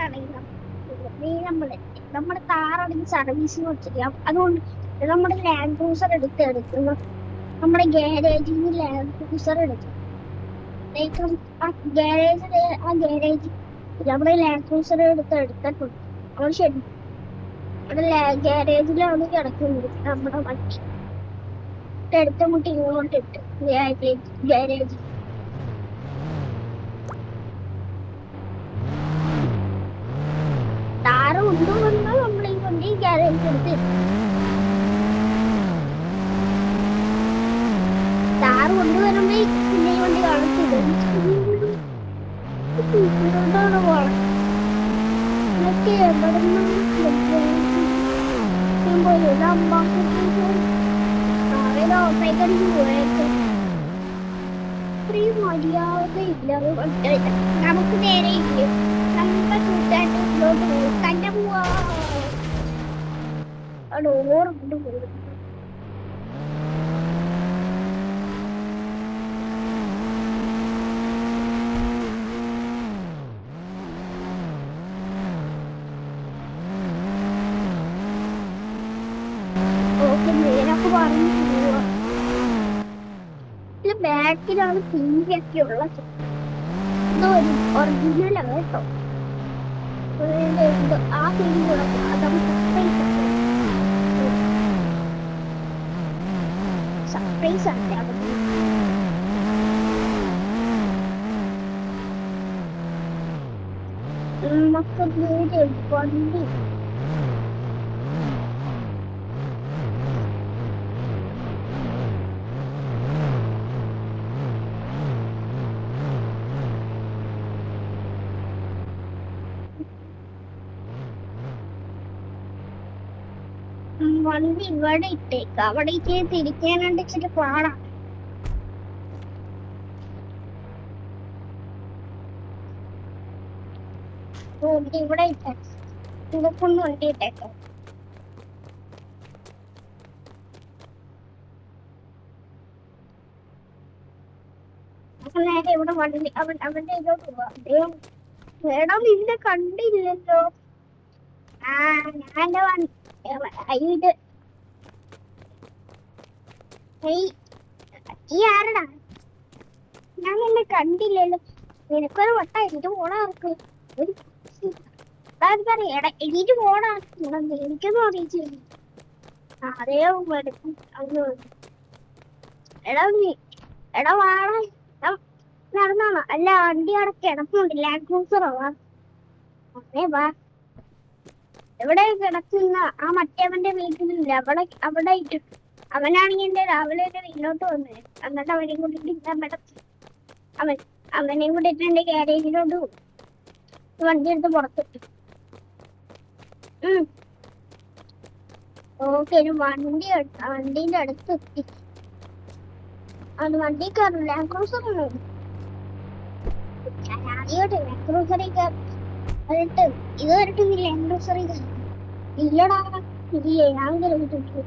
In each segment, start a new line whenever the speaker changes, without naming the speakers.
ആണെങ്കിൽ നമ്മുടെ കാറാണെങ്കിൽ സർവീസിന് വെച്ചിരിക്കാം. അതുകൊണ്ട് നമ്മുടെ ലാൻഡ് ക്രൂസർ എടുക്കുന്നു. നമ്മുടെ ഗാരേജിൽ നിന്ന് ലാൻഡ് ക്രൂസർ എടുക്കും. ആ ഗാരേജ് നമ്മുടെ ലാൻഡ് ക്രൂസർ എടുത്തിട്ടുണ്ട്. അപ്പോൾ ശരി, അവിടെ ഗാരേജിലാണ് കിടക്കുന്നത് നമ്മുടെ വണ്ടി. എടുത്ത മുട്ടി ഇങ്ങോട്ടിട്ട് ഗാരേജ്. താറ് കൊണ്ടുവന്ന് നമ്മൾ ഈ വണ്ടി ഗാരേജിൽ എടുത്ത് താറ് കൊണ്ടുവരുമ്പോ പിന്നെ ഈ വണ്ടി കാണത്തില്ല. മര്യാദയില്ല നമുക്ക് നേരെ ഇല്ല. നമ്മുടെ കൂട്ടായിട്ട് ഇങ്ങോട്ട് പോകും. തന്നെ പോവാ അവിടെ ഓർമ്മ പോകും. നേരൊക്കെ പറഞ്ഞു പോവാ. ബാക്കിലാണ് തീയൊക്കെ ഉള്ളത്. എന്തോ ഒരു ഒറിജിനലാണ് കേട്ടോ. ആ തീയും കൂടെ സർപ്രൈസ് ആണ്. നമുക്ക് വണ്ടി ഇവിടെ ഇട്ടേക്ക്. അവിടെ തിരിക്കാനായിട്ട് ഇച്ചിരി പാടാ. ഇവിടെ ഇട്ടേക്ക്. ഇതൊക്കൊന്ന് വണ്ടി ഇട്ടേക്കാം. നേരെ ഇവിടെ വണ്ടി അവന്റെ ഇതോട്ട് പോവാ. മേഡം ഇതിനെ കണ്ടില്ലല്ലോ. ഞാൻ ഈ ആരടാ? ഞാൻ എന്നെ കണ്ടില്ലല്ലോ. നിനക്കൊരു വട്ടം എനിക്ക് പോണാർക്ക് എനിക്ക് പോണാ. എനിക്കൊന്നും അറിയിച്ചില്ല. അതേ എടാ വാട നടന്നാണോ? അല്ല, വണ്ടി അവിടെ കിടപ്പുണ്ട്. ലാൻഡ് ക്രൂസറോ? അതേ വാ. എവിടെ കിടക്കുന്ന ആ മറ്റേവന്റെ വീട്ടിലില്ല. അവിടെ ഇട്ടു. അവനാണെങ്കിൽ എന്റെ രാവിലെ എന്റെ വീട്ടിലോട്ട് വന്നേ. എന്നിട്ട് അവനെയും കൂട്ടിട്ട് അവനെയും കൂട്ടിട്ട് എന്റെ ഗാരേജിലോട്ട് വണ്ടി എടുത്ത് പുറത്തിട്ടു. ഓക്കെ, ഒരു വണ്ടീന്റെ അടുത്ത് എത്തി. അത് വണ്ടി കയറും. ലാൻഡ് ക്രൂസർ ആദ്യമായിട്ട് ലാൻഡ് ക്രൂസറിൽ കയറും. എന്നിട്ട് ഇതുവരെട്ട് ലാൻഡ് ക്രൂസറിൽ ഇല്ലടാ. ഇല്ലേ, ഞാൻ കയറിട്ടു.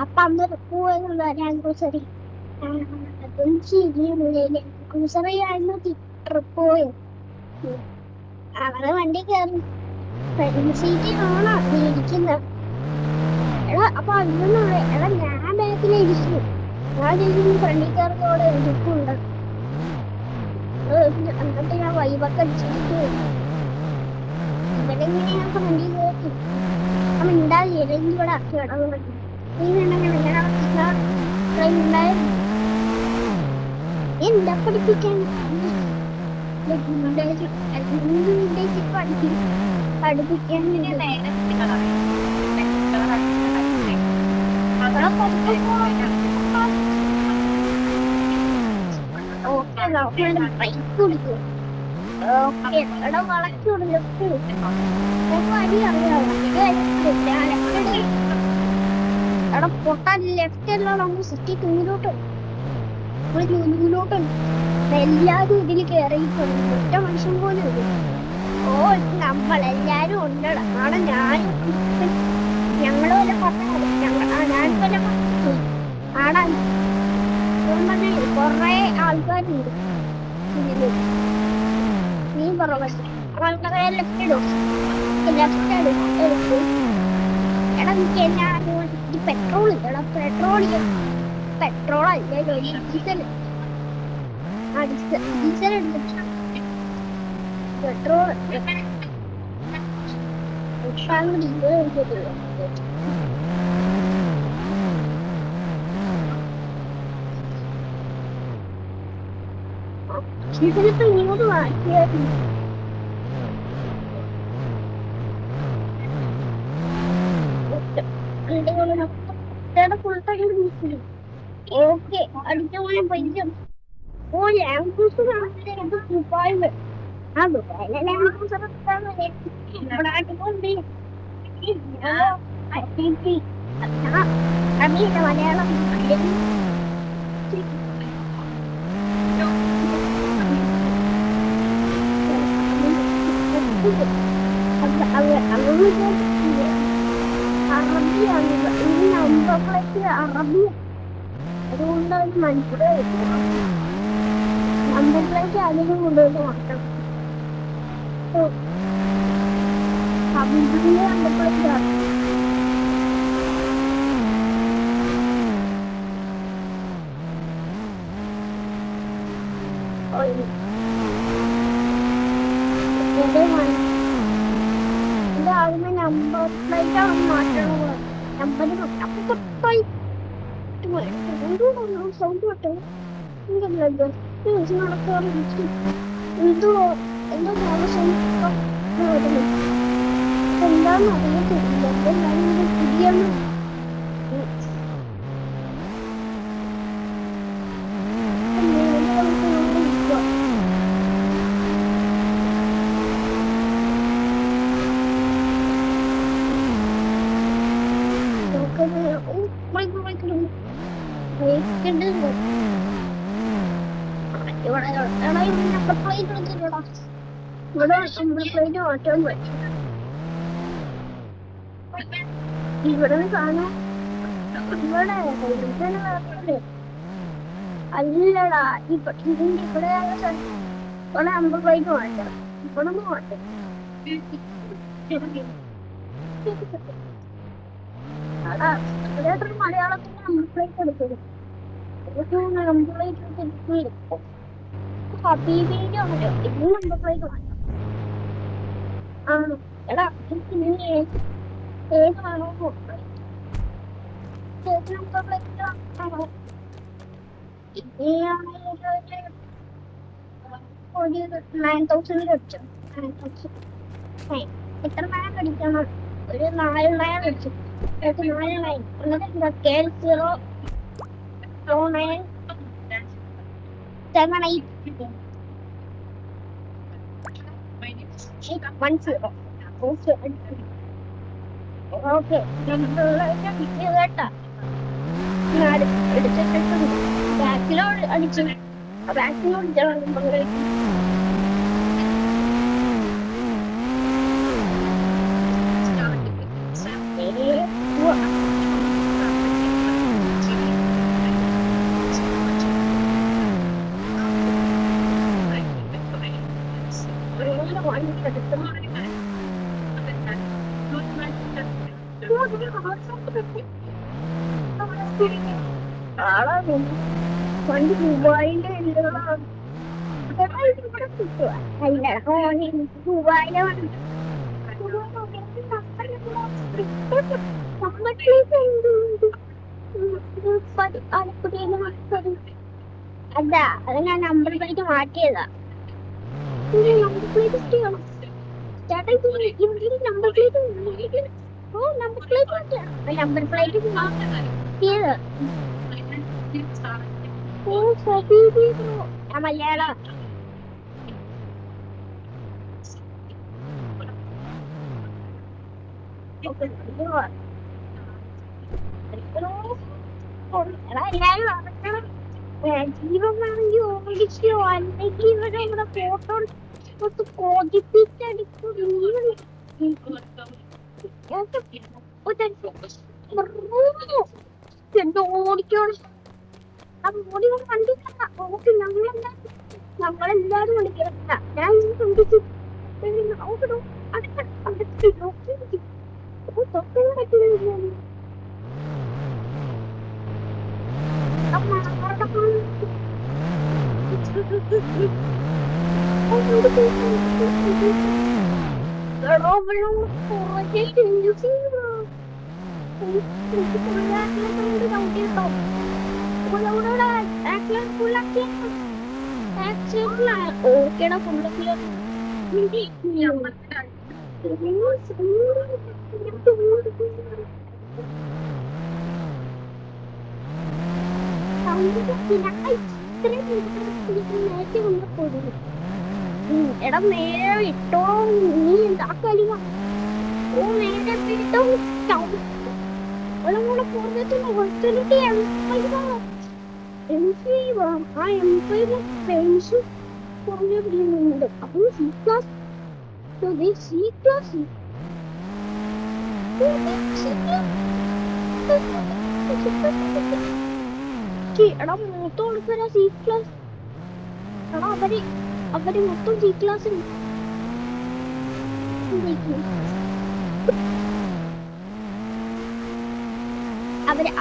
അപ്പൊ അന്ന് പോയെന്നുള്ള ലാൻഡ് ക്രൂസറിൽ ക്രൂസറിയായിരുന്നു ട്രിപ്പ് പോയത്. അവരെ വണ്ടി കയറി ഫ്രണ്ട് സീറ്റിലാണോ ഇരിക്കുന്നത്. എടാ അപ്പൊ അതൊന്നും എടാ ഞാൻ ബാക്കിലിരിക്കും. ഞാൻ ഇരിക്കുന്നു ഫ്രണ്ടിൽ കയറുന്നതോടെ ഇരിക്കുന്നുണ്ട്. എന്നിട്ട് ഞാൻ വൈബൊക്കെ അടിച്ചിട്ട് ഇവിടെ ഇങ്ങനെ ഞാൻ ഫ്രണ്ടിൽ കയറി. അപ്പൊ ഉണ്ടാവില്ല ഇവിടെ കിടന്നു. നീ ഉണ്ടായിരുന്നു എന്താ പഠിപ്പിക്കാൻ പഠിപ്പിക്കാൻ ബ്രേക്ക് കൊടുക്കും. എടാ വളച്ചു കൊടുക്കും. അടി അറിയാമോ? എടാ പൊട്ടാൻ ലെഫ്റ്റ് എല്ലാം നമുക്ക് സിറ്റി ടൂലോട്ട് എല്ലാരും ഇതിൽ കയറിയിട്ടുണ്ട്. ഒറ്റ മനുഷ്യൻ പോലും ഇല്ല. ഓ നമ്മളെല്ലാരും ഉണ്ടടാ. കാരണം ഞങ്ങളും വല്ല പറഞ്ഞത് ഞാനും വല്ല ആടാ കൊറേ ആൾക്കാരുണ്ട് ഇതില്. നീ പറ പക്ഷെ വളരെ ലെഫ്റ്റ് ഇടും ലെഫ്റ്റ് എടുക്കും. എടാ എനിക്ക് എന്നാ പെട്രോൾ ഇല്ലടാ. പെട്രോൾ അല്ലല്ലോ ഡീസൽ. ആ ഡീസൽ എടുത്തിട്ട് പെട്രോൾ ഡീസൽ എടുത്തിട്ടുള്ളൂ. ഇതിലിപ്പോ ഇങ്ങോട്ട് മാറ്റിയായിരുന്നു. ഓക്കെ അടുത്ത പോലെ പൈസം. ഓ ലാൻഡ് ക്രൂസർ ദുബായില്. ആ ദുബായിലെ ലാൻഡ് ക്രൂസർ അറിയില്ല മലയാളം. അറബിയാണ് ഈ നമ്പറിലേക്ക് അറബി. അതുകൊണ്ട് അത് മനസ്സിലായില്ല. നമ്പറിലേക്ക് അതിന് കൊണ്ടുപോയി മാറ്റണം. ഹബീബിന്റെ നമ്പറിലേക്കാണ്. ആദ്യമേ നമ്പർ പ്ലേറ്റാണ് മാറ്റണം. നമ്പർ സൗണ്ട് കേട്ടോ. എന്തോ എന്താന്ന് അറിയത്തില്ല. പുതിയ ഇവിടെ കാണാം. ഇവിടെ അല്ലടാ ഇതിന്റെ ഇവിടെ ഇവിടെ 50 പ്ലേറ്റ് മാറ്റാം. ഇവിടെ ഒന്ന് മാറ്റാം. മലയാളത്തിന് 50 പ്ലേറ്റ് എടുക്കും. ഹബീബിന്റെ ഇതിന് 50 പ്ലേറ്റ് മാറ്റാം. ആ എടാ ഏതാണോ ഒരു 9000 അടിച്ചു. എത്ര നയം അടിക്കണം? ഒരു 4 നയം അടിച്ചു. 4 നയം എന്നിട്ട് KL0 09 78 10. ഓക്കെ കേട്ടാ എടുത്തിട്ടുണ്ട്. ബാക്കിലോ അടിച്ചു. ബാക്കിലോ വണ്ടി ദുബായിന്റെ ദുബായിലെ അതാ അത് ഞാൻ നമ്പർ പ്ലേറ്റ് മാറ്റിയതാ. നമ്പർ പ്ലേറ്റ് ചെയ്യണം. ചേട്ടാ ഇവിടെ number plate number plate number plate Malayalam. ജീവനാണെങ്കിൽ ഓടിക്കോ അല്ലെങ്കിൽ ഇവിടെ ഇവിടെ ഫോട്ടോ കോതിപ്പിച്ചടിക്കും. ഓടിക്കോളൂ. നമ്മളെല്ലാരും വിളിക്കണം. ഞാൻ ചിന്തിച്ചു ഓക്കേടാ ഫുള്ള് എടാ നേരെ ഇട്ടോ നീ എന്താക്കലി ഓ നേരെ ഇട്ടോ ഒളകൂടെ പോർത്തിട്ട് ഹോസ്റ്റലിറ്റി M5 ആ M5 പെൻസ് കുറഞ്ഞ പിടിയുന്നുണ്ട് അപ്പോൾ സി ക്ലാസ് സി ക്ലാസ് എടാ മൊത്തം കൊടുക്കാ സി ക്ലാസ് എടാ അവര് മൊത്തം സി ക്ലാസ്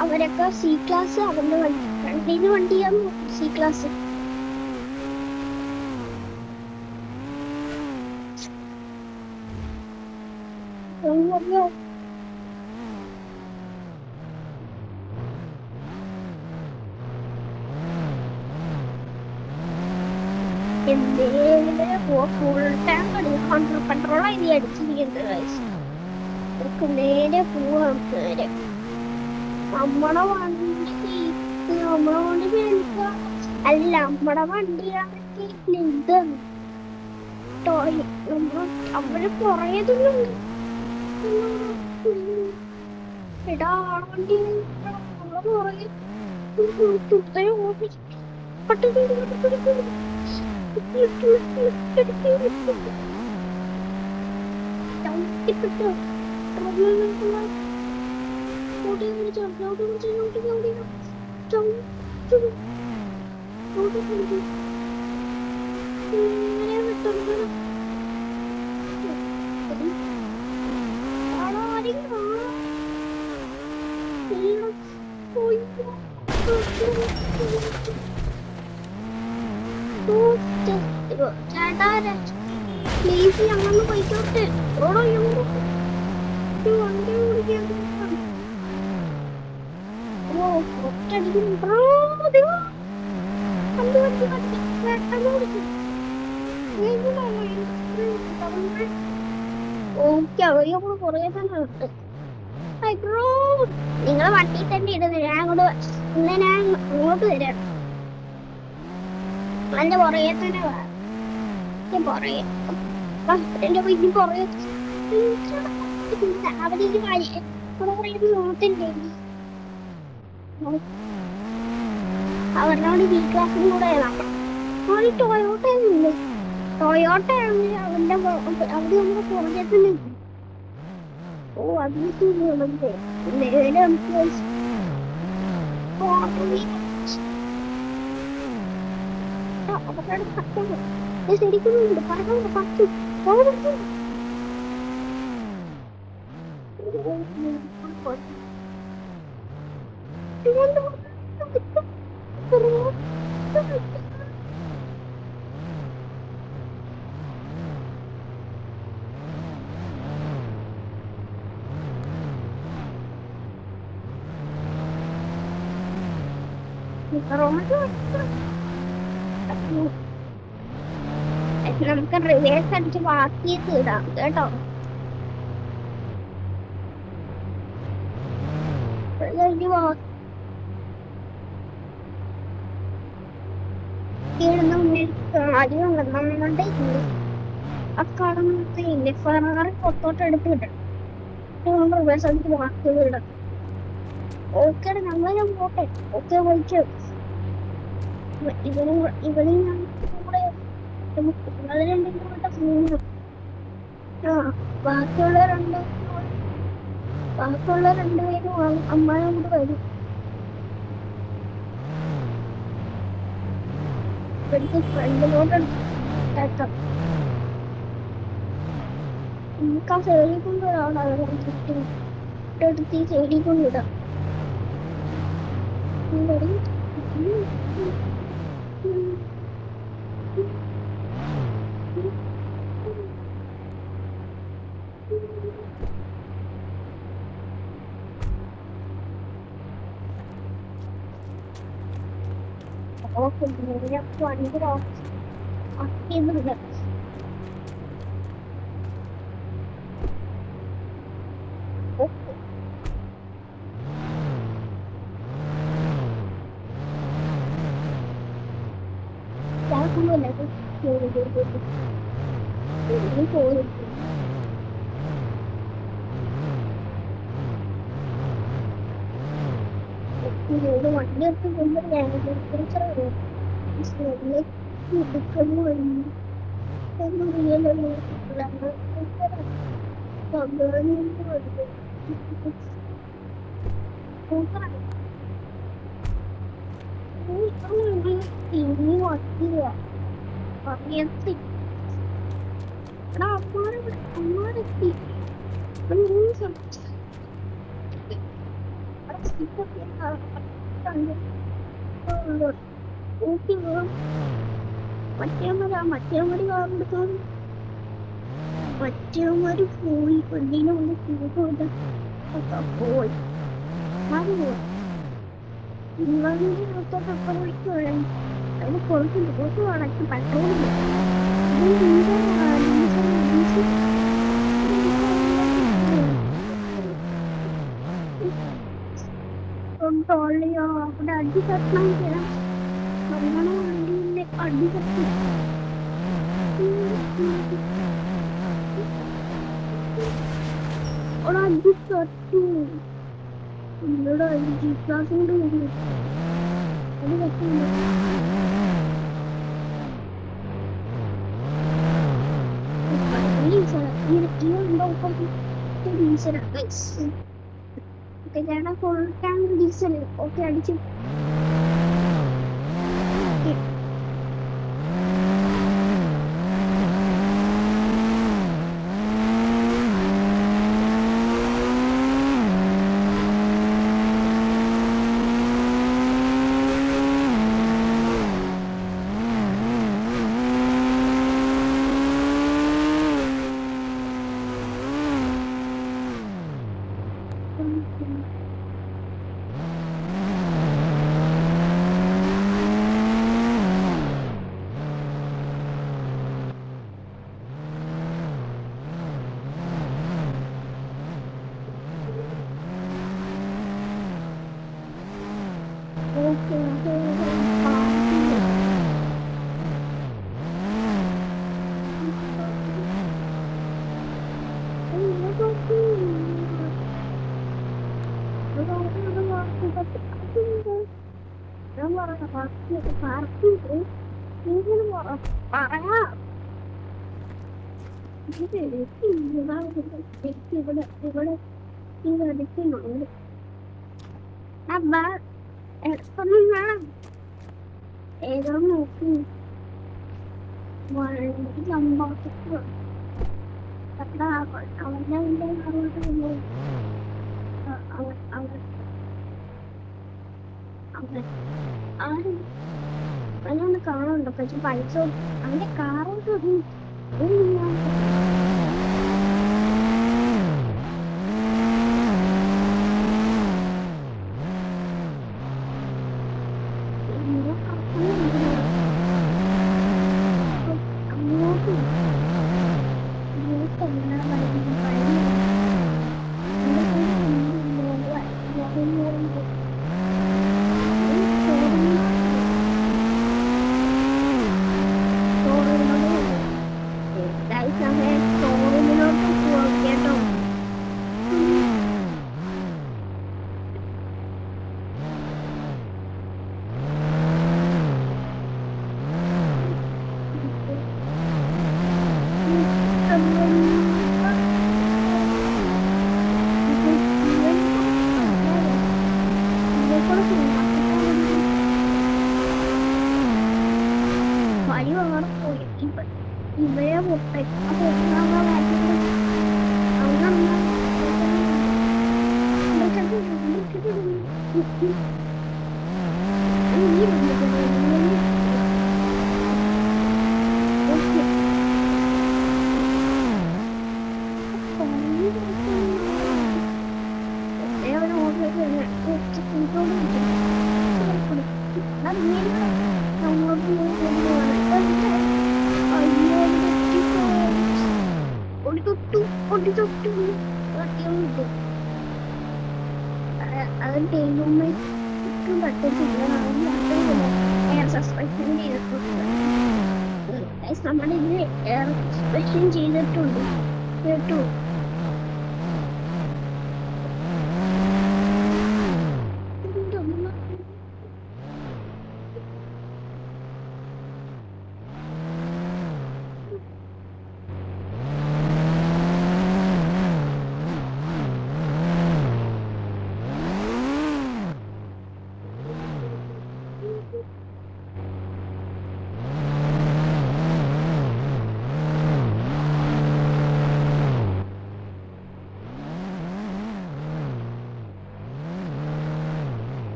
അവരൊക്കെ സി ക്ലാസ് അവരുടെ വണ്ടിന് വണ്ടിയാണ് സി ക്ലാസ് ഫുൾ ടാങ്ക് പെട്രോളായി നീ അടിച്ചിരിക്കുന്നത് നേരെ പോവാം നേരെ നമ്മളെ വണ്ടി അല്ല നമ്മടെ വണ്ടിയാണെങ്കിൽ ഇതാണ് അവര് പുറയതൊന്നും എടാ വണ്ടി നമ്മളെ പുറകെ പ്ലീസ് ഞങ്ങളൊന്ന് പോയിക്കോട്ടെ ഓടോ വണ്ടി ഓടിക്കാൻ നിങ്ങളെ വണ്ടി തന്നെ ഇടുന്നത് ഞാൻ അങ്ങോട്ട് തരാം എന്റെ പുറകെ തന്നെ പുറകെ എന്റെ വീട്ടിൽ പുറകെ അവരുടെ കാര്യം നോക്കണ്ടേ അവരോട് ബി ക്ലാസ്സിൽ കൂടെ ടൊയോട്ടയുണ്ട് ടൊയോട്ട അവന്റെ അവര് നമ്മുടെ പുറകെ ഓ അതിന് നേരെ നമുക്ക് ശരിക്കുന്നുണ്ട് പറഞ്ഞ പത്തു നമുക്ക് റിവേഴ്സ് അടിച്ച് ബാക്കി ഇടാം കേട്ടോ ആദ്യം നമ്മളുടെ അക്കാടത്തെ ഇല്ലേ ഫെറാറി പുറത്തോട്ട് എടുത്ത് കിട്ടണം റിവേഴ്സ് അടിച്ച് ബാക്കി ഇടാം ഓക്കെ നമ്മളെ പോട്ടെ ഓക്കെ വിളിച്ചു ഇവളെയും കൂടെ ബാക്കിയുള്ള രണ്ടുപേരും അമ്മായും കൂടെ വരും ഫ്രണ്ടിലോട്ട് നമുക്ക് ആ സൈഡിൽ കൊണ്ടുവിടാം, എടുത്ത് ഈ സൈഡിൽ കൊണ്ടിടാം. വണ്ടി ആക്കിയതുണ്ട്. വണ്ടി എടുത്ത് അമ്മാരെത്തി മറ്റേമാര് കാറെടുത്തോണ്ട് മറ്റേമാര് പോയി പെണ്ണിനെ ഒന്ന് കൂടെ പോയി അത് പോയി. നിങ്ങളുടെ മൊത്തം വിളിക്കുവാണ്. അതിന് കുറച്ചുണ്ട്, കുറച്ച് വളർത്തി പെട്രോളില്ല. അവിടെ അടി തട്ടണം ചെയ്യാം. നല്ലോണം വണ്ടിയിലെ അടി തട്ടി അവിടെ അടി തട്ടു. ഇവിടെ ജി ക്ലാസ് കൊണ്ട് വരും അത് പറ്റില്ല. ഫുൾ ടാങ്ക് ഡീസൽ ഒക്കെ അടിച്ചു. ഏതോ നോക്കി വണ്ടി സംഭവത്തിൽ അവനൊന്ന് കാണുന്നുണ്ടോ? പക്ഷെ പൈസ അവന്റെ കാറോട്ട് തൊട്ടു പൊട്ടി തൊട്ടു പൊട്ടിയും വിട്ടു. അത് ദൈവമേ ഒട്ടും പറ്റത്തില്ല. എയർ സസ്പെൻഷൻ ചെയ്തിട്ടുണ്ട്. നമ്മളിത് എയർ സസ്പെൻഷൻ ചെയ്തിട്ടുണ്ട് കേട്ടോ.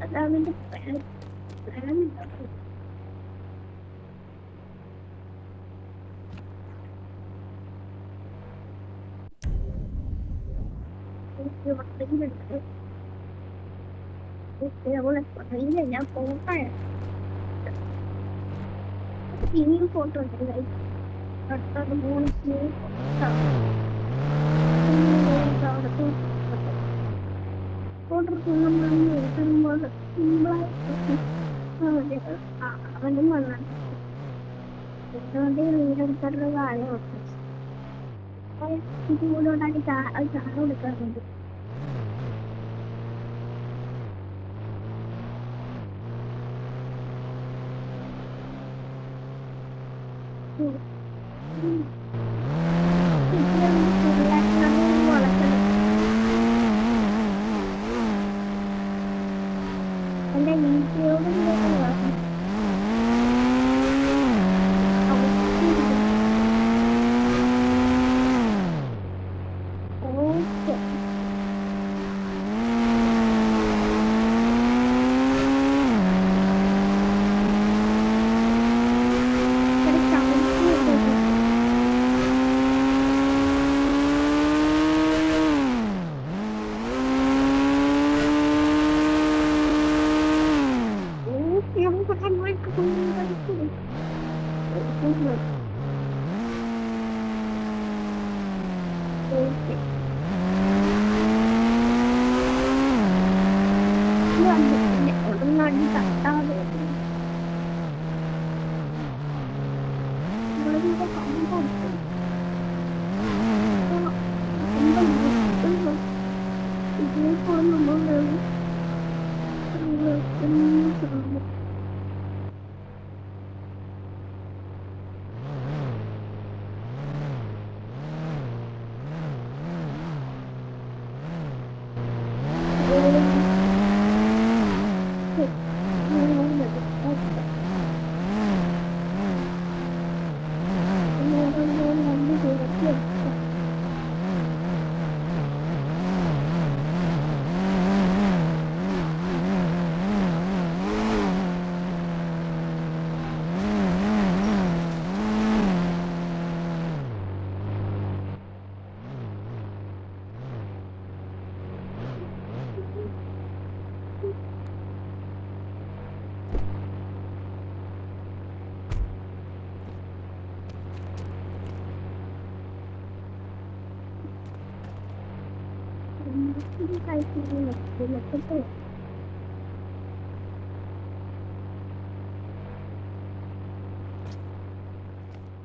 അതവന്റെ ഞാൻ ഫോട്ടോ ഇനിയും ഫോട്ടോ എടുത്തത് മൂന്ന് അവനും വന്നു വീടെടുത്തിട്ടുള്ള കാര്യം ഇതുകൊണ്ടാണ് ചായ കൊടുക്കാറുണ്ട്. എന്റെ വീട്ടിലോട്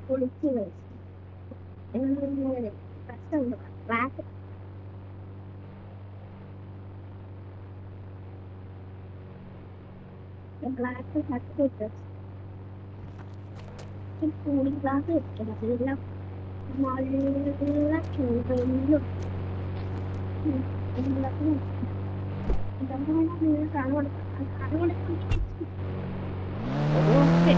പൊളിച്ചു പ്രശ്നമുണ്ട് class class certificate cooling class വെക്കണം എല്ലാം നല്ല ചൂടും എല്ലാത്തിനും കാണു കൊടുക്കാൻ ഓക്കെ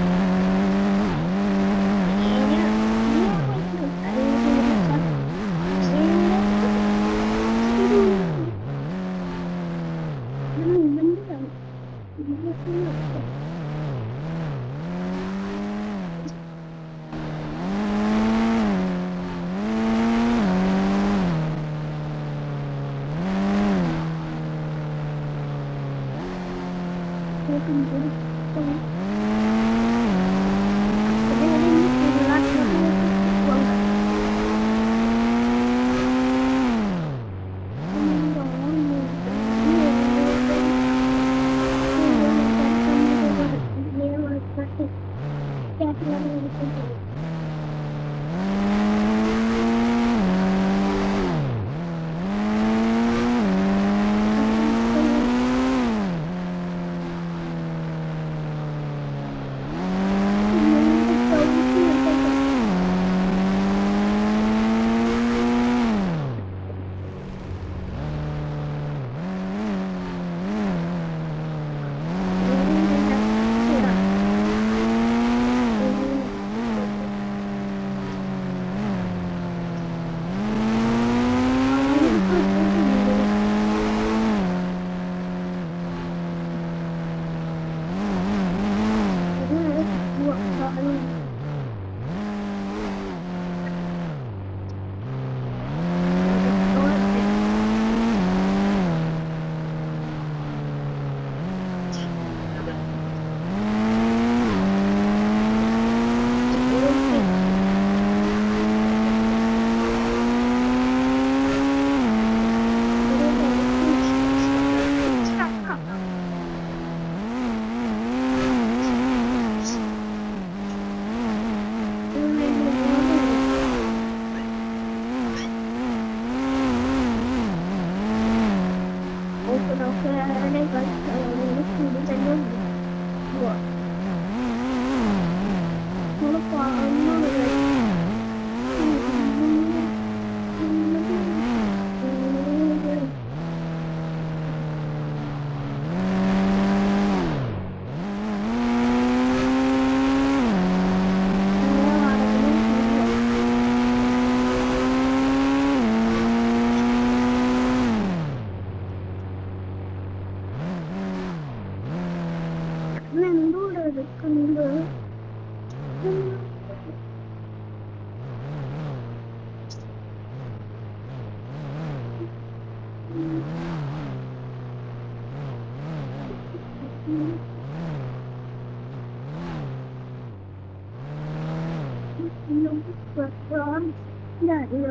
എന്തോടെ എടുക്കുന്നത്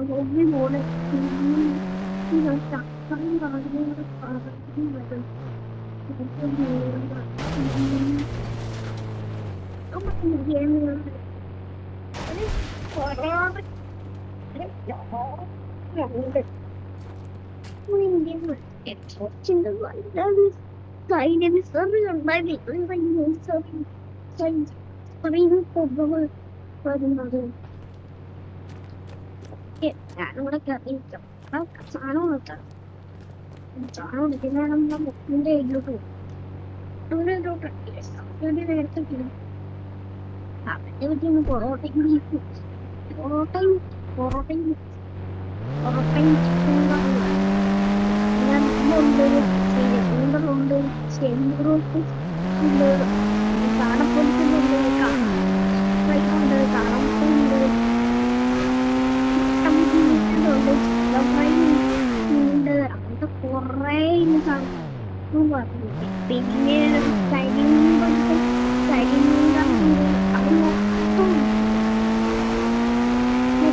ഹോബി പോലെ ചക്കയും കാര്യങ്ങളും പറയുന്നത് ഞാനിവിടെ കറിയിക്കാം സാധനം നോക്കാം സാധനം എടുക്കുന്ന നമ്മുടെ മുക്കിന്റെ ഇതിലോട്ട് പോകും നേരത്തെ അവന്റെ വീട്ടിൽ നിന്ന് പൊറോട്ടയും ഉണ്ട് ചെമ്പൂറുണ്ട് കാണപ്പൊലിക്കുന്നുണ്ട് ഉണ്ട് കാണപ്പുണ്ട് ഉണ്ട് അങ്ങനത്തെ കൊറേ സാധനം പറഞ്ഞു പിന്നെ കരിമീനുണ്ട് അത് മൊത്തം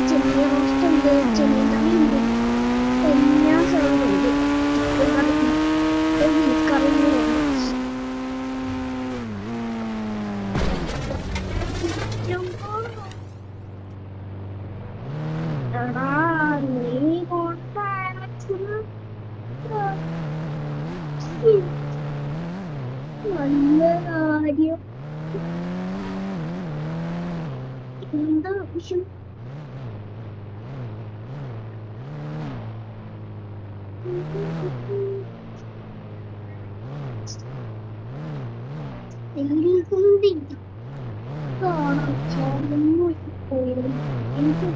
ചെമ്മീൻ റോസ്റ്റുണ്ട് ചെമ്മീൻ കറിയുണ്ട് എല്ലാ സാധനമുണ്ട് ബീഫ് കറിയുണ്ട് എടാ നീ നല്ല കാര്യം എന്താ വിഷയം എനിക്ക്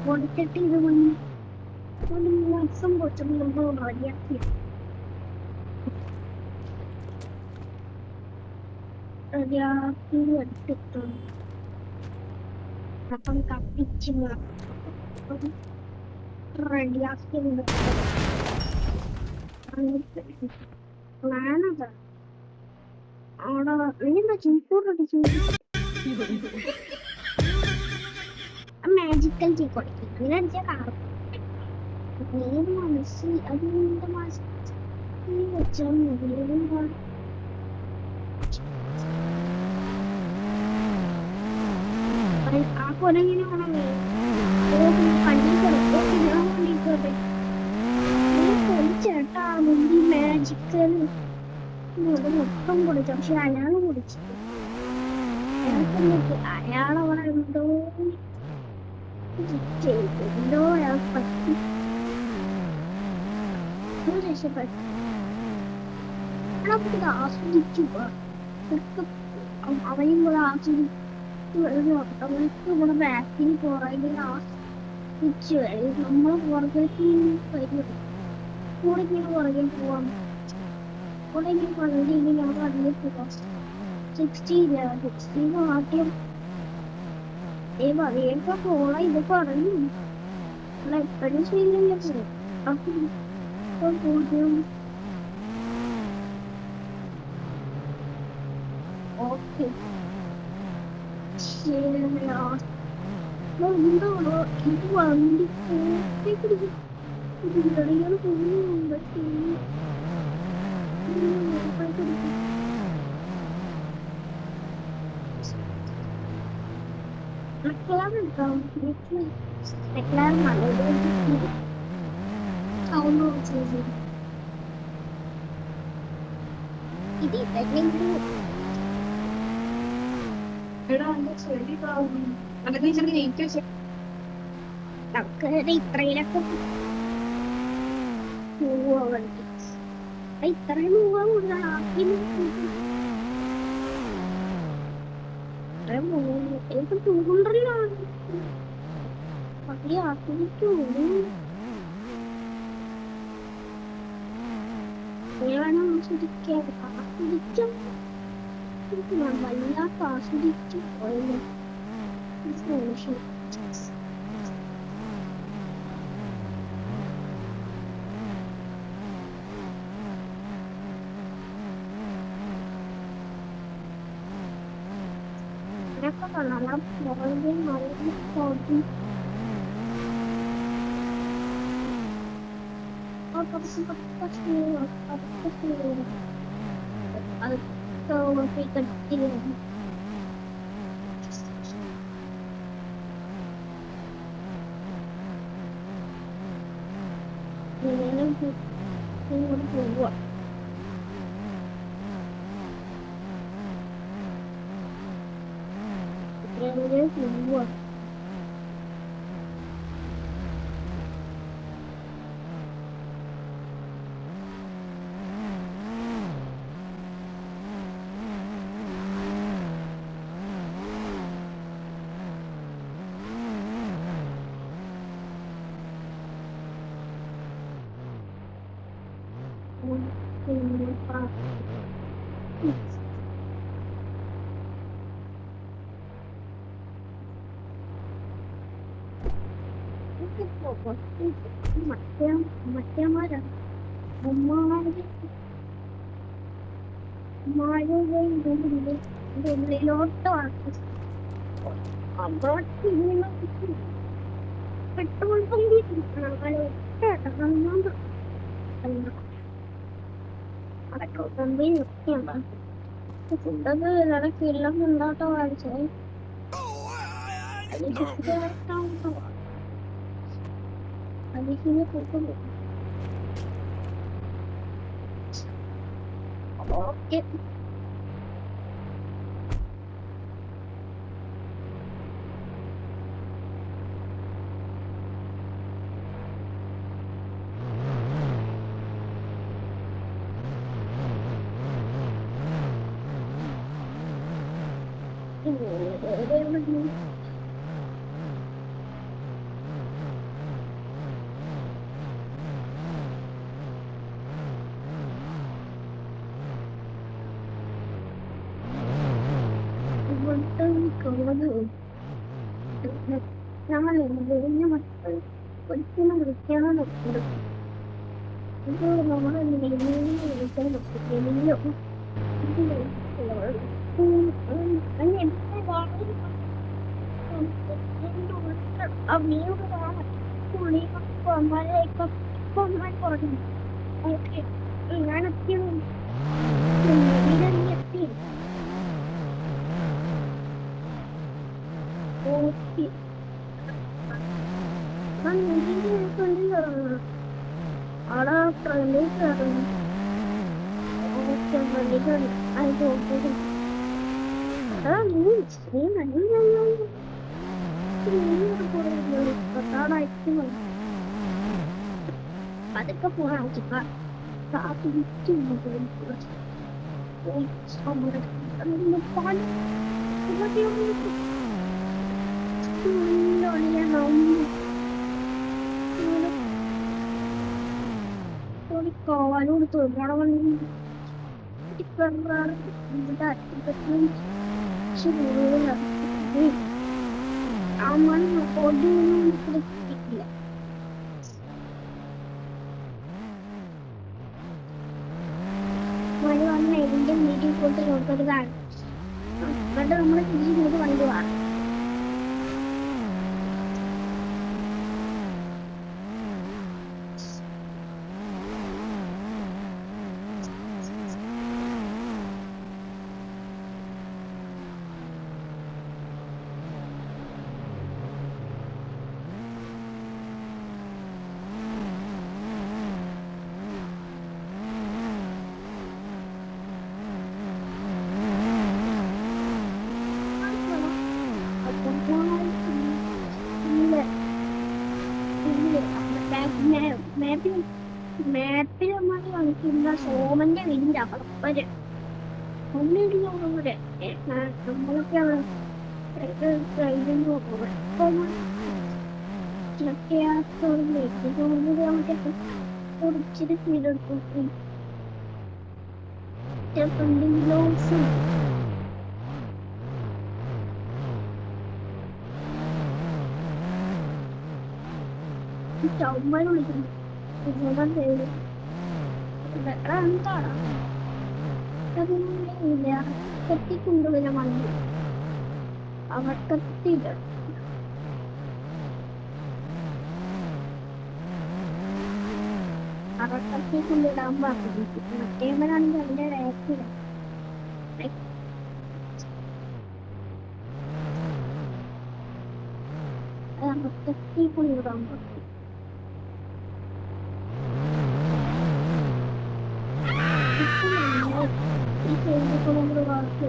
പൊടിച്ചിട്ട് ഇത് ഒരു മാസം പൊട്ടുമ്പോൾ റെഡിയാക്കി റെഡിയാക്കി എടുത്തിട്ടുണ്ട്. അപ്പം കത്തിച്ച് റെഡിയാക്കി പ്ലാനത് അവിടെ എന്താ ചൂപ്പോട്ട് മാജിക്കൽ ചീ കൊടുക്കും അങ്ങനെ അടിച്ചാൽ കാണും. നീര് മനസ്സിൽ അതിന്റെ മാസത്തിൽ വെച്ചാൽ ആ കൊലങ്ങനെ ആണല്ലേ കണ്ണി കിടക്കോട്ടെ ചേട്ടാ മുമ്പ് മാജിക്കൽ മൊത്തം കുടിച്ചു. പക്ഷെ അയാള് കുടിച്ചിട്ട് അയാളവിടെ എന്തോ എന്തോ അയാൾ പറ്റി രക്ഷപ്പെട്ടു. ഇത് ആസ്വദിച്ചു അവനും കൂടെ ആസ്വദിച്ചു വരുന്നു. അവർക്ക് ഇവിടെ ബാക്കിന് പുറകിൽ ആസ്വദിച്ചു വരും. നമ്മള് പുറകേക്ക് വരും. കൂടെ ഇങ്ങനെ പുറകെ പോവാം. കൂടെ ഇങ്ങനെ വണ്ടിയിൽ ഞങ്ങൾ അതിലേക്ക് പോവാം. 60 ആദ്യം അതേക്കെ പോണ ഇത് പറഞ്ഞു എപ്പോഴും ശരിയല്ലേ. ഓക്കെ എന്താണോ ഇത് വണ്ടി പിടിക്കും പോകുന്നുണ്ട്. ഇത്രയിലൊക്കെ പോവാ വണ്ടി. ഇത്രയും പോവാൻ കൂടുതൽ ആക്കി എനിക്ക് 200 പതി ആസ്വദിക്കൂ. വേണം ആസ്വദിക്കാൻ. ആസ്വദിച്ചും വല്ലാത്ത ആസ്വദിച്ചു പോയല്ലോ. നമ്മളെ പുറകെ നല്ല പോയി പോവുക. പോവുക മറ്റേമാരാ ഉള്ളിലോട്ട് പെട്രോൾ പമ്പിൽ നിർത്തിയാ ഫുഡൊക്കെ ഇടയ്ക്കെല്ലാം ഉണ്ടാട്ടോ കാണിച്ചത്. അതിന് ഫുഡ് ഓക്കെ. കഴിഞ്ഞ മക്കൾ ഒരിക്കലും വിളിക്കാനുണ്ട്. ഇത് നമ്മളെ വിളിക്കാൻ പറ്റില്ലല്ലോ. അമ്മയോടാണ് പുള്ളി മഴയൊക്കെ കുറഞ്ഞു. ഓക്കെ, ഞാനെത്തി എത്തി. ഓക്കെ, അവിടെ ഫ്രണ്ടിൽ കയറുന്നു. ഓക്കെ, അത് നീ നല്ല അതൊക്കെ പോകാൻ കാലോട് തോന്നണം. അമ്മ ഒടില്ല. മഴ വന്ന എന്റെ വീട്ടിൽ കൊണ്ട് നോക്കുന്നതാണ്. അതുകൊണ്ട് നമ്മൾ തിരിച്ചു കൊണ്ട് കൊണ്ടുപോവാം. മാപ്പിൽ നമ്മൾ കാണിക്കുന്ന സോമന്റെ വീടിന്റെ അപ്പുറപ്പര് ഒന്നിടിഞ്ഞൂടെ നമ്മളൊക്കെയാണ് കുറച്ചിട്ട് ചെയ്തെടുക്കും. ചൗമ്മ വിളിക്കുന്നു. എന്താണ് കെട്ടിക്കൊണ്ടുവരുന്ന മണ്ണ് അവർ കത്തിയില്ല. അവർ കത്തിക്കൊണ്ടിടാൻ പറഞ്ഞു. മറ്റേവനാണെങ്കിൽ അതിന്റെ രേഖയില്ല. കത്തിക്കൊണ്ടിടാൻ പറഞ്ഞു. ഈ ചെയ്യുന്ന വാർത്ത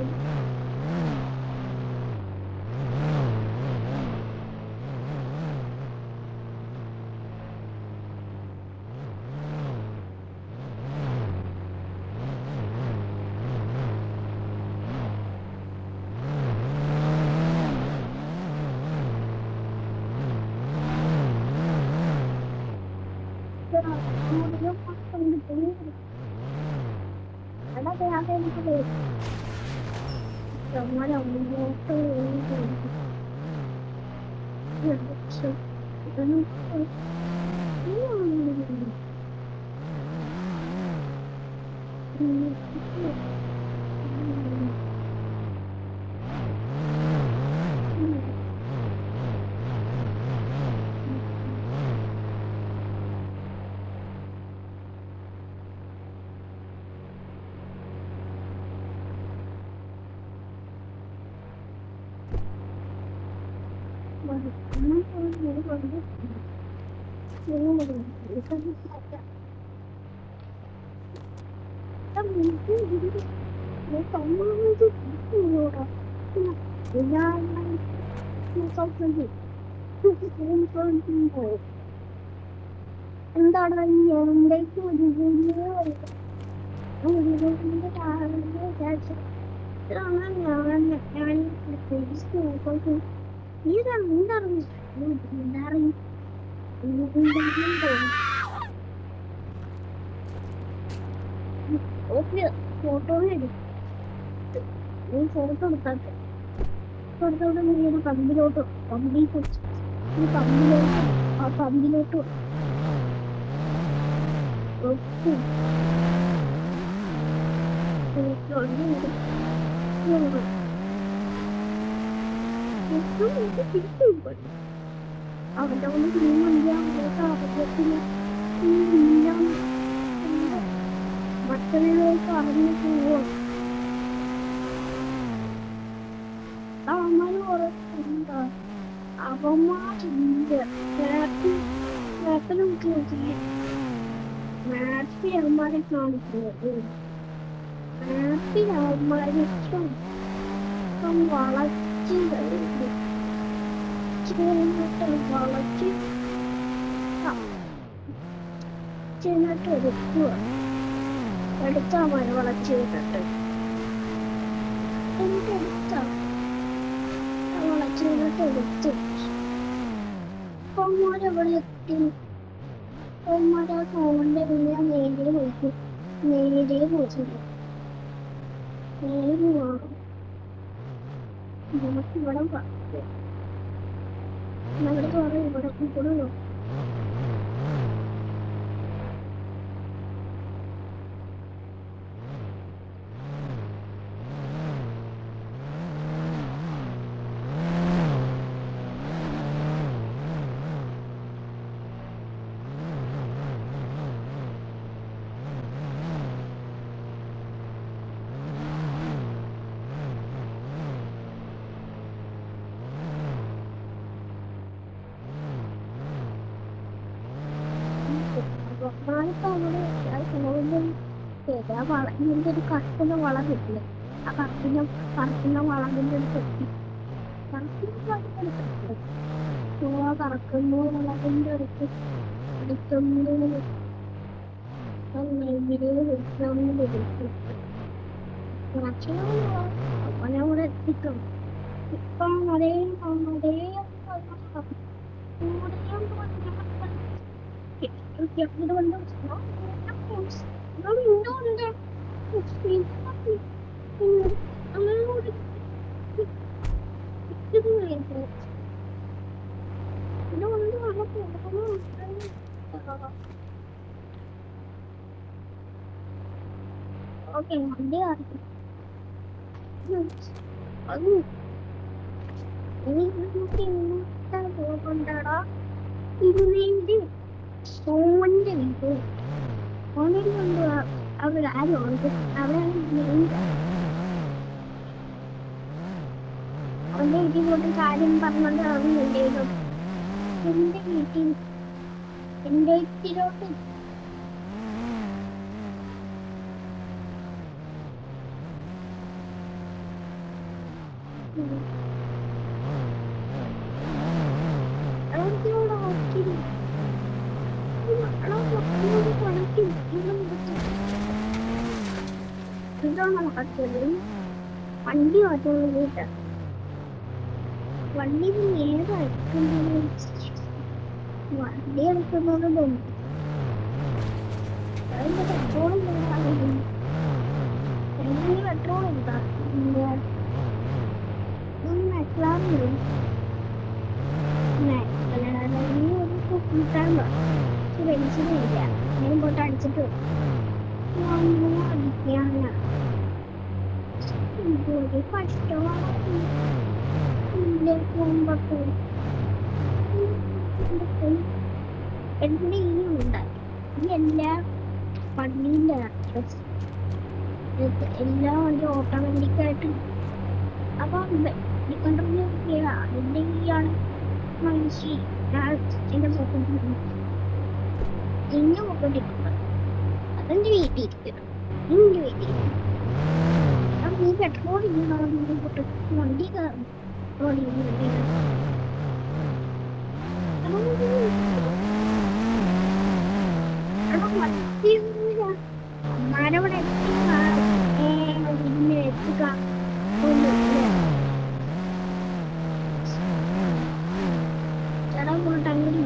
എന്താണ് എവിടേക്ക് ഫോട്ടോ ഫോട്ടോ എടുത്താൽ പുറത്തോട്ട് പമ്പിലോട്ട് പമ്പിൽ ഈ പമ്പിലോട്ട് ആ പമ്പിലോട്ട് ഒട്ടും അവന്റെ ഒന്ന് ചെയ്യുന്നില്ല ആപത്തില് മറ്റൊരിലേക്ക് അറിഞ്ഞു പോവുക അവന്മാര് കുറച്ചുണ്ട് അവന്മാരില്ല മാപ്പിലും മാപ്പിൽ അവന്മാരെ കാണിക്കുന്നത് മാപ്പിൽ അവന്മാരെ വളച്ച് വളച്ച് ചെന്നിട്ട് എടുക്കുക എടുത്താ മതി വളച്ച് ചെയ്തിട്ട് എന്നിട്ട് എടുത്താ വളച്ച് ചെയ്തിട്ട് എടുത്ത് അവന്മാരെവിടെ എത്തി അവന്മാരെ ഫോണിന്റെ പിന്നെ നേരെ പോയി നേരെ പോയിട്ടുണ്ട് നേരെ പോവാണ് നമുക്ക് ഇവിടെ നമ്മുടെ ചോറ് ഇവിടെ കൂടെ ഇങ്ങനത്തെ ഒരു കറുക്കുന്ന വളം കിട്ടില്ല ആ കറുക്കുന്ന വളത്തിന്റെ ഒരു പെട്ടി കറക്കുന്ന വളത്തിന്റെ അടുത്ത് അവിടെ എത്തിക്കും ഇപ്പം അതേ ഓക്കെ വണ്ടി പോകണ്ടാടാ ഇരുന്നേന്റെ ഫോണിന്റെ വീട്ടിൽ ഫോണിൽ കൊണ്ട് അവർ ആരും അവിടെ അവന്റെ വീട്ടിൽ പോയിട്ട് കാര്യം പറഞ്ഞത് അവൻ എന്റെ വീട്ടിൽ എന്റെ വീട്ടിലോട്ട് വണ്ടി ഓട്ടോട്ട് വണ്ടി നേരെ അയക്കുന്നത് വണ്ടി എടുക്കുന്നത് അതിന്റെ പെട്രോൾ പെട്രോൾ എന്താ ബെൻസിനില്ല ഞാൻ പോട്ട് അടിച്ചിട്ട് അടിക്കാണ് കഷ്ടമാണ് പോകുമ്പോ എന്റെ ഈ ഉണ്ടായി ഈ എല്ലാ പള്ളിയിലെ അഡ്രസ് എല്ലാം ഒരു ഓട്ടോമാറ്റിക്കായിട്ട് അപ്പൊ അതിന്റെ ഈയാണ് മനുഷ്യ എന്റെ മുഖം എന്റെ മുഖം അതെന്റെ വീട്ടിൽ ഇരിക്കണം എന്റെ വീട്ടിൽ നീ പെട്രോൾ ഇങ്ങോട്ട് വണ്ടി കയറും അമ്മാരവിടെ എത്തുക ചേട്ടാ പോയിട്ട് അങ്ങനെ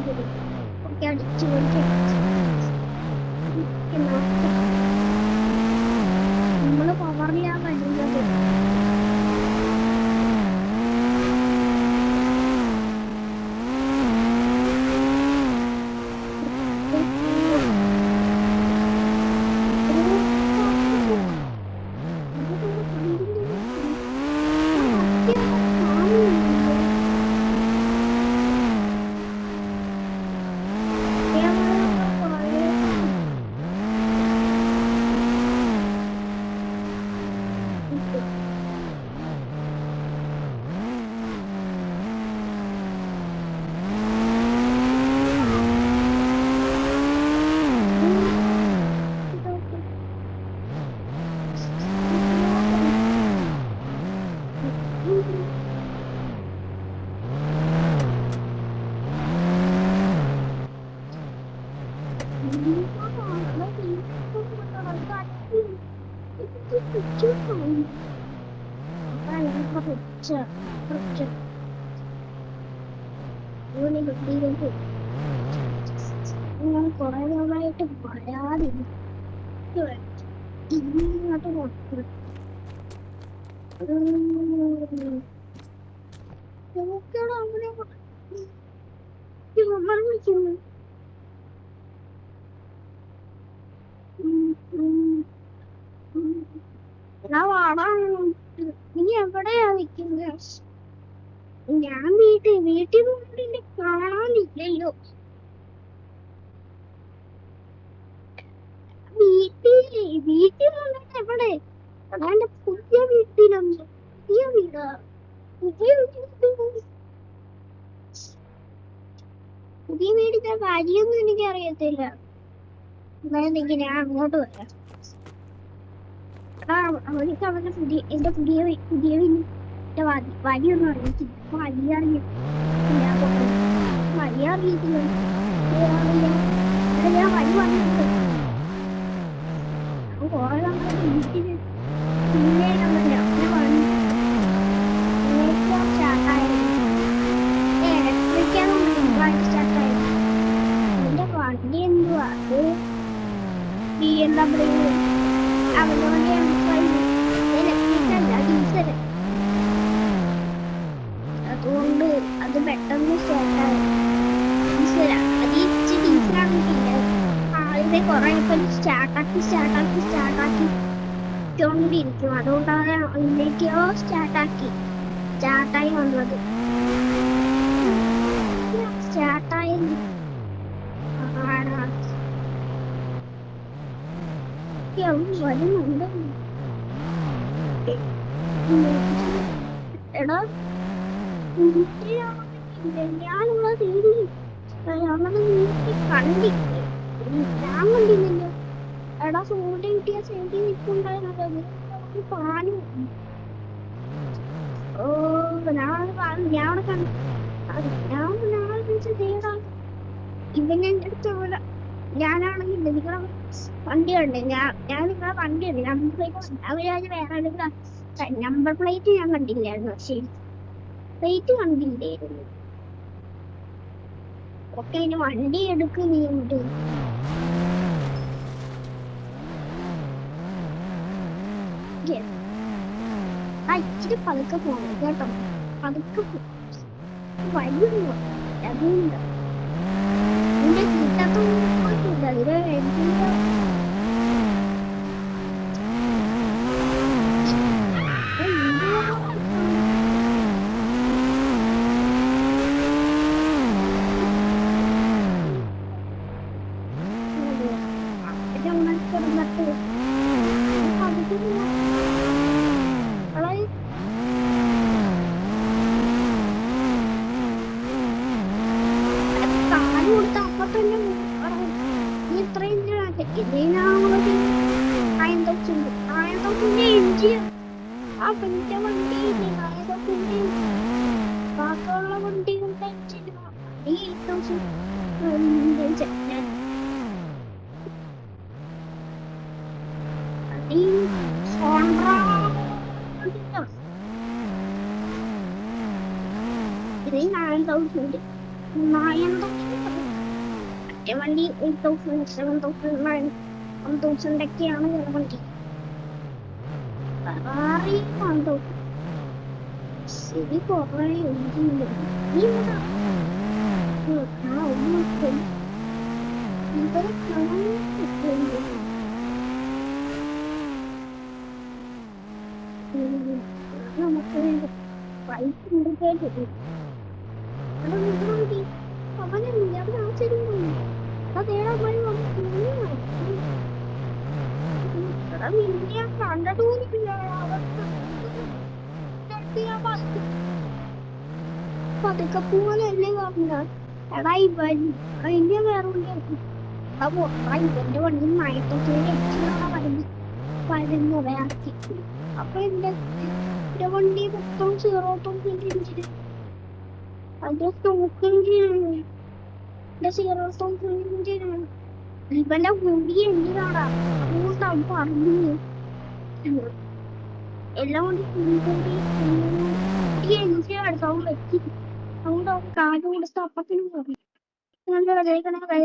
ഒക്കെ അടിച്ചു നമ്മള് പവറിയാൻ കഴിയുന്നത് കൊറേ നാളായിട്ട് പറയാതെ ഇങ്ങോട്ട് നോക്കണം. നീ എവിടെയാ നിൽക്കുന്നത്? ഞാൻ വീട്ടിൽ പോയിട്ട് കാണാനില്ലല്ലോ. വീട്ടിൽ വന്നിട്ട് എവിടെ? അതാണ്ട് പുതിയ വീട്ടിലൊന്നും പുതിയ വീടാ. പുതിയ വീടിന്റെ വഴിയൊന്നും എനിക്ക് അറിയത്തില്ല. അതാണെങ്കിൽ ഞാൻ അങ്ങോട്ട് വരാം. അവർക്ക് അവരുടെ എന്റെ പുതിയ വീടിന്റെ വഴിയൊന്നും അറിയത്തില്ല. വഴി അറിയത്തില്ല. ഞാൻ വഴി വന്നിട്ട് കുറെ നമ്മുടെ വീട്ടില് പിന്നെ സ്റ്റാർട്ടായിരുന്നു. എന്റെ വണ്ടി എന്തുവാ അത് BMW അവനോണ്ട് ഇലക്ട്രിക്കല്ല ഡീസൽ. അതുകൊണ്ട് അത് പെട്ടെന്ന് സ്റ്റാർട്ടായി. ഡീസലാ അത് ഇച്ചിരി ഡീസലാണെന്നില്ല. ആളിനെ കുറെ സ്റ്റാർട്ടാക്കി കൊണ്ടിരിക്കും. അതുകൊണ്ടാണ് അതിലേക്കോ സ്റ്റാർട്ടായി വന്നത്. സ്റ്റാർട്ടായി വരുന്നുണ്ട്. എടാ ഞാനുള്ള തീരി കണ്ടില്ലേ? ഞാൻ കണ്ടില്ലല്ലോ. എടാ സൂര്യ കിട്ടിയ സേതി നിൽക്കുണ്ടായിരുന്നല്ലോ. പാനും ഇവനെ അടുത്ത് പോലെ ഞാനാണെങ്കിൽ നിങ്ങളെ വണ്ടി ഉണ്ട്. ഞാൻ നിങ്ങളെ വണ്ടി ഉണ്ട്. നമ്പർ പ്ലേറ്റ് ഞാൻ കണ്ടില്ലായിരുന്നു. പക്ഷേ പ്ലേറ്റ് കണ്ടില്ലായിരുന്നു. ഒക്കെ ഇനി വണ്ടി എടുക്കും. നീ ഉണ്ട് ഇച്ചിരി പതുക്കെ പോകണം കേട്ടോ. പതുക്കെ വഴിയൊന്നും അതുകൊണ്ട് എന്റെ കിട്ടാത്ത ഇത് ബാക്കിയുള്ള വണ്ടികളുടെ ഇത് 9,000 മറ്റേ വണ്ടി 8,000 7,000 1,000 ഒക്കെയാണ് വണ്ടി. ശരി കൊറേ ഒന്നുമില്ല. ഇവരെ നമുക്ക് പൈസ കൊടുക്കേണ്ടി അവനെ ആശ്ചര്യം കണ്ടിട്ടില്ല. പതുക്കെ പോലല്ലേ പറഞ്ഞ. എടാ അതിന്റെ വേറെ ഇവന്റെ വണ്ടി 9,000 വരുന്നത് ഇറക്കി. അപ്പൊ എന്റെ വണ്ടി മൊത്തം 0,000 എഞ്ചിന്. അത് സ്റ്റോക്കിഞ്ചിനാണ്. എന്റെ 0,000 എഞ്ചിനാണ്. ഇവന്റെ കൂടി എഞ്ചിനാടാ. അതുകൊണ്ടാണ് പറഞ്ഞു. എല്ലാം കൊണ്ട് കൂടി എൻജിയാണ് സൗണ്ട് വെച്ച് സൗണ്ട് കാല് കൊടുത്ത് അപ്പത്തിനും പോയി